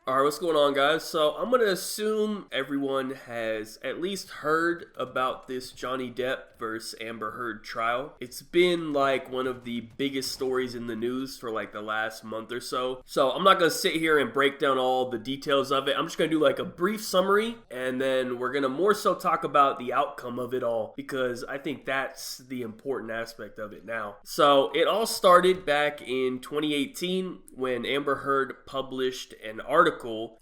Alright, what's going on, guys? So, I'm gonna assume everyone has at least heard about this Johnny Depp versus Amber Heard trial. It's been like one of the biggest stories in the news for like the last month or so. So, I'm not gonna sit here and break down all the details of it. I'm just gonna do like a brief summary, and then we're gonna more so talk about the outcome of it all, because I think that's the important aspect of it now. So, it all started back in 2018 when Amber Heard published an article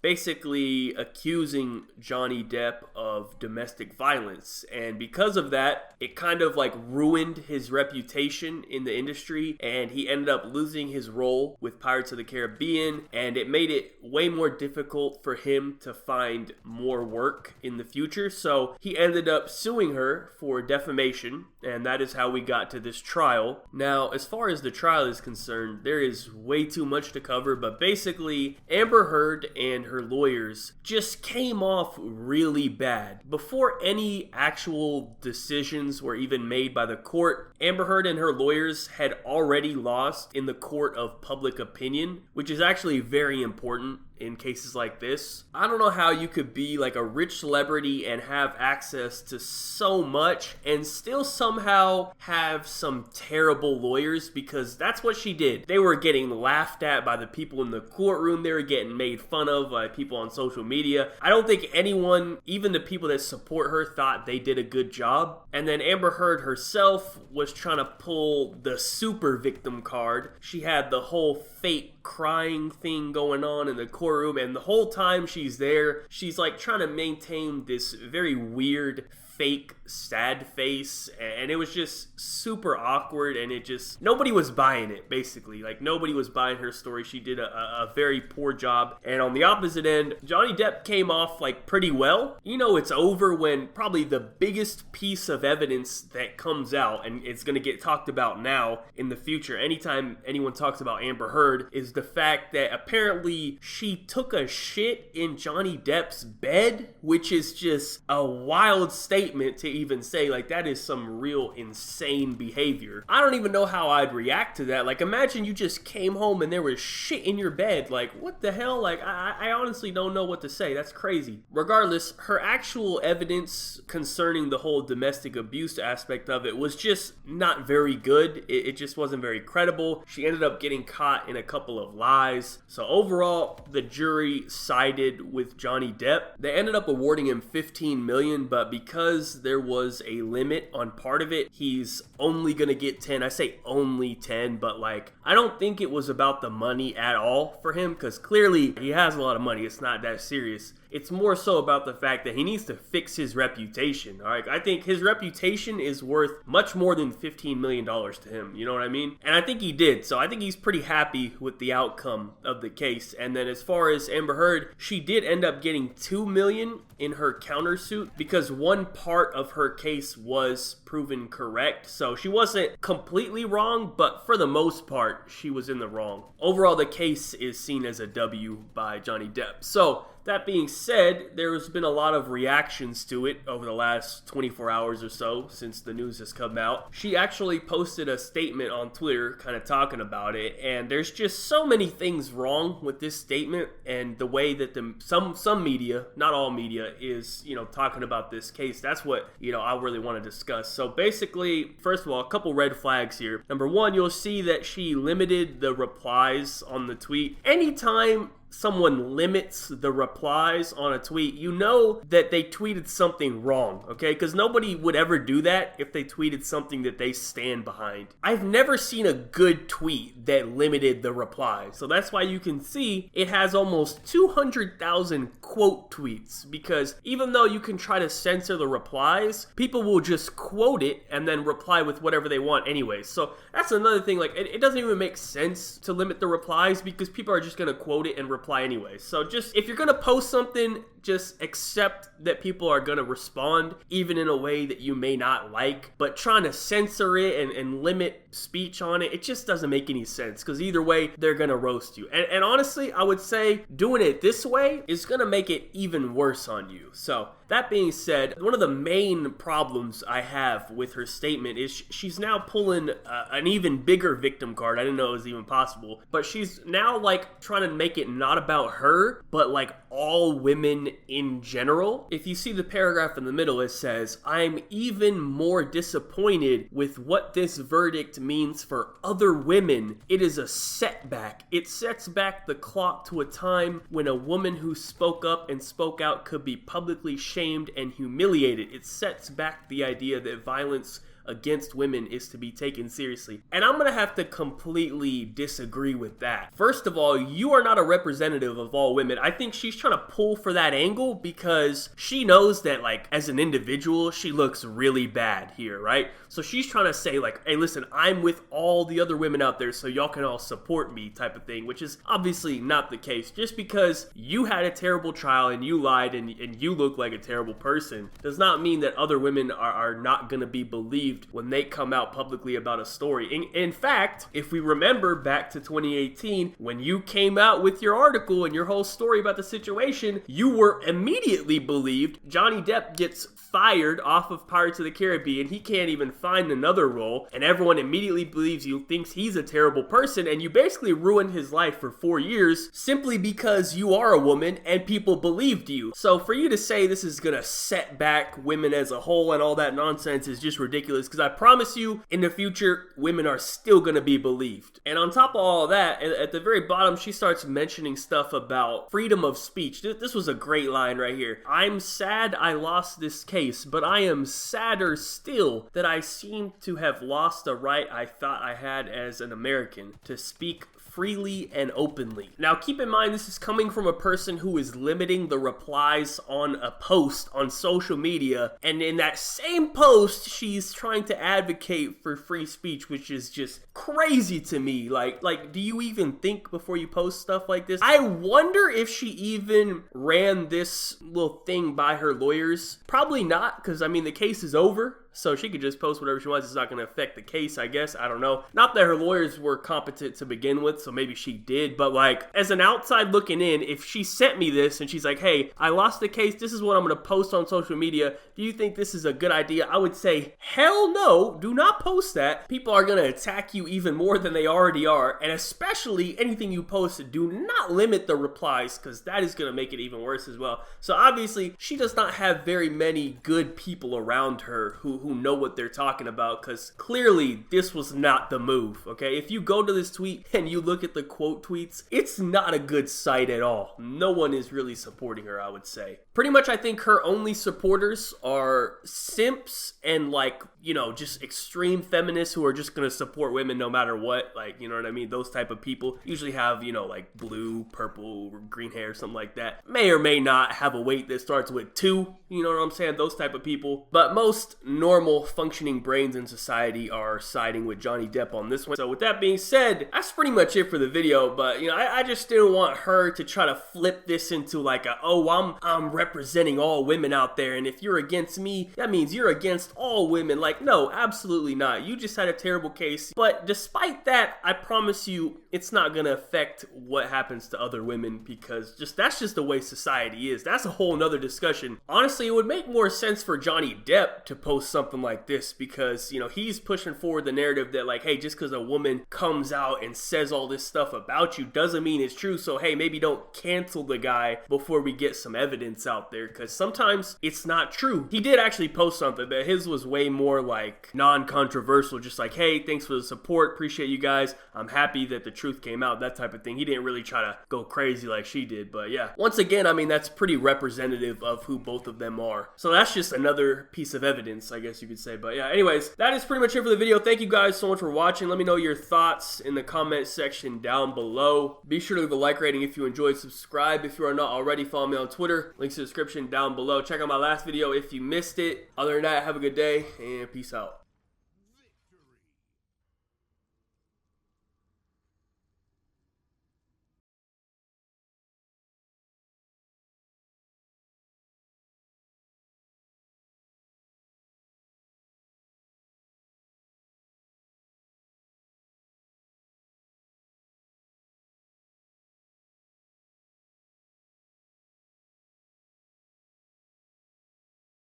basically accusing Johnny Depp of domestic violence, and because of that it kind of like ruined his reputation in the industry, and he ended up losing his role with Pirates of the Caribbean, and it made it way more difficult for him to find more work in the future. So he ended up suing her for defamation, and that is how we got to this trial. Now, as far as the trial is concerned, there is way too much to cover, but basically Amber Heard and her lawyers just came off really bad. Before any actual decisions were even made by the court, Amber Heard and her lawyers had already lost in the court of public opinion, which is actually very important in cases like this. I don't know how you could be like a rich celebrity and have access to so much and still somehow have some terrible lawyers, because that's what she did. They were getting laughed at by the people in the courtroom. They were getting made fun of by people on social media. I don't think anyone, even the people that support her, thought they did a good job. And then Amber Heard herself was trying to pull the super victim card. She had the whole fake crying thing going on in the courtroom, and the whole time she's there, she's like trying to maintain this very weird fake sad face, and it was just super awkward, and it just, nobody was buying it. Basically, like, nobody was buying her story. She did a very poor job. And on the opposite end, Johnny Depp came off like pretty well. You know, it's over when probably the biggest piece of evidence that comes out, and it's going to get talked about now in the future anytime anyone talks about Amber Heard, is the fact that apparently she took a shit in Johnny Depp's bed, which is just a wild statement to even say. Like, that is some real insane behavior. I don't even know how I'd react to that. Like, imagine you just came home and there was shit in your bed. Like, what the hell? Like, I honestly don't know what to say. That's crazy. Regardless, her actual evidence concerning the whole domestic abuse aspect of it was just not very good. It just wasn't very credible. She ended up getting caught in a couple of lies. So overall, the jury sided with Johnny Depp. They ended up awarding him $15 million, but because there was a limit on part of it, he's only gonna get 10. I say only 10, but like, I don't think it was about the money at all for him, because clearly he has a lot of money. It's not that serious. It's more so about the fact that he needs to fix his reputation. All right, I think his reputation is worth much more than $15 million to him. You know what I mean? And I think he did. So I think he's pretty happy with the outcome of the case. And then as far as Amber Heard, she did end up getting $2 million in her countersuit, because one part of her case was proven correct. So she wasn't completely wrong, but for the most part, she was in the wrong. Overall, the case is seen as a W by Johnny Depp. So that being said, there's been a lot of reactions to it over the last 24 hours or so since the news has come out. She actually posted a statement on Twitter kind of talking about it, and there's just so many things wrong with this statement and the way that some media, not all media, is, you know, talking about this case. That's what, you know, I really want to discuss. So basically, first of all, a couple red flags here. Number one, you'll see that she limited the replies on the tweet. Anytime someone limits the replies on a tweet, you know that they tweeted something wrong, okay? Because nobody would ever do that if they tweeted something that they stand behind. I've never seen a good tweet that limited the replies. So that's why you can see it has almost 200,000 quote tweets, because even though you can try to censor the replies, people will just quote it and then reply with whatever they want anyway. So that's another thing. Like, it doesn't even make sense to limit the replies, because people are just going to quote it and reply anyway. So just, if you're gonna post something, just accept that people are gonna respond, even in a way that you may not like, but trying to censor it and limit speech on it, it just doesn't make any sense, because either way, they're gonna roast you. And honestly, I would say doing it this way is gonna make it even worse on you. So that being said, one of the main problems I have with her statement is she's now pulling an even bigger victim card. I didn't know it was even possible, but she's now like trying to make it not about her, but like all women in general. If you see the paragraph in the middle, it says, "I'm even more disappointed with what this verdict means for other women. It is a setback. It sets back the clock to a time when a woman who spoke up and spoke out could be publicly shamed and humiliated. It sets back the idea that violence against women is to be taken seriously." And I'm gonna have to completely disagree with that. First of all, you are not a representative of all women. I think she's trying to pull for that angle because she knows that, like, as an individual, she looks really bad here, right? So she's trying to say, like, hey, listen, I'm with all the other women out there, so y'all can all support me type of thing, which is obviously not the case. Just because you had a terrible trial and you lied and you look like a terrible person does not mean that other women are not gonna be believed when they come out publicly about a story. In fact, if we remember back to 2018, when you came out with your article and your whole story about the situation, you were immediately believed. Johnny Depp gets fired off of Pirates of the Caribbean. He can't even find another role, and everyone immediately believes you, thinks he's a terrible person, and you basically ruined his life for 4 years simply because you are a woman and people believed you. So for you to say this is gonna set back women as a whole and all that nonsense is just ridiculous, because I promise you, in the future, women are still gonna be believed. And on top of all that, at the very bottom, she starts mentioning stuff about freedom of speech. This was a great line right here. "I'm sad I lost this case, but I am sadder still that I seem to have lost a right I thought I had as an American to speak freely and openly." Now keep in mind, this is coming from a person who is limiting the replies on a post on social media, and in that same post she's trying to advocate for free speech, which is just crazy to me. Like do you even think before you post stuff like this? I wonder if she even ran this little thing by her lawyers. Probably not, because I mean the case is over, so she could just post whatever she wants. It's not going to affect the case, I guess. I don't know. Not that her lawyers were competent to begin with, so maybe she did. But like, as an outside looking in, if she sent me this and she's like, "Hey, I lost the case. This is what I'm going to post on social media. Do you think this is a good idea?" I would say, hell no. Do not post that. People are going to attack you even more than they already are. And especially anything you post, do not limit the replies, because that is going to make it even worse as well. So obviously, she does not have very many good people around her who know what they're talking about, because clearly this was not the move, okay? If you go to this tweet and you look at the quote tweets, it's not a good sight at all. No one is really supporting her, I would say. Pretty much, I think her only supporters are simps and, like, you know, just extreme feminists who are just gonna support women no matter what. Like, you know what I mean? Those type of people usually have, you know, like blue, purple, green hair, something like that. May or may not have a weight that starts with 2, you know what I'm saying? Those type of people. But most normal functioning brains in society are siding with Johnny Depp on this one. So with that being said, that's pretty much it for the video. But, you know, I just didn't want her to try to flip this into like a, oh, I'm representing all women out there, and if you're against me, that means you're against all women. Like, no, absolutely not. You just had a terrible case. But despite that, I promise you, it's not gonna affect what happens to other women, because that's just the way society is. That's a whole nother discussion. Honestly, it would make more sense for Johnny Depp to post something like this, because, you know, he's pushing forward the narrative that, like, hey, just because a woman comes out and says all this stuff about you doesn't mean it's true. So hey, maybe don't cancel the guy before we get some evidence out there, because sometimes it's not true. He did actually post something, but his was way more like non-controversial, just like, hey, thanks for the support, appreciate you guys, I'm happy that the truth came out, that type of thing. He didn't really try to go crazy like she did. But yeah, once again, I mean, that's pretty representative of who both of them are. So that's just another piece of evidence, I guess you could say. But yeah, anyways, that is pretty much it for the video. Thank you guys so much for watching. Let me know your thoughts in the comment section down below. Be sure to leave a like rating if you enjoyed. Subscribe if you are not already. Follow me on Twitter. Links in the description down below. Check out my last video if you missed it. Other than that, have a good day and peace out.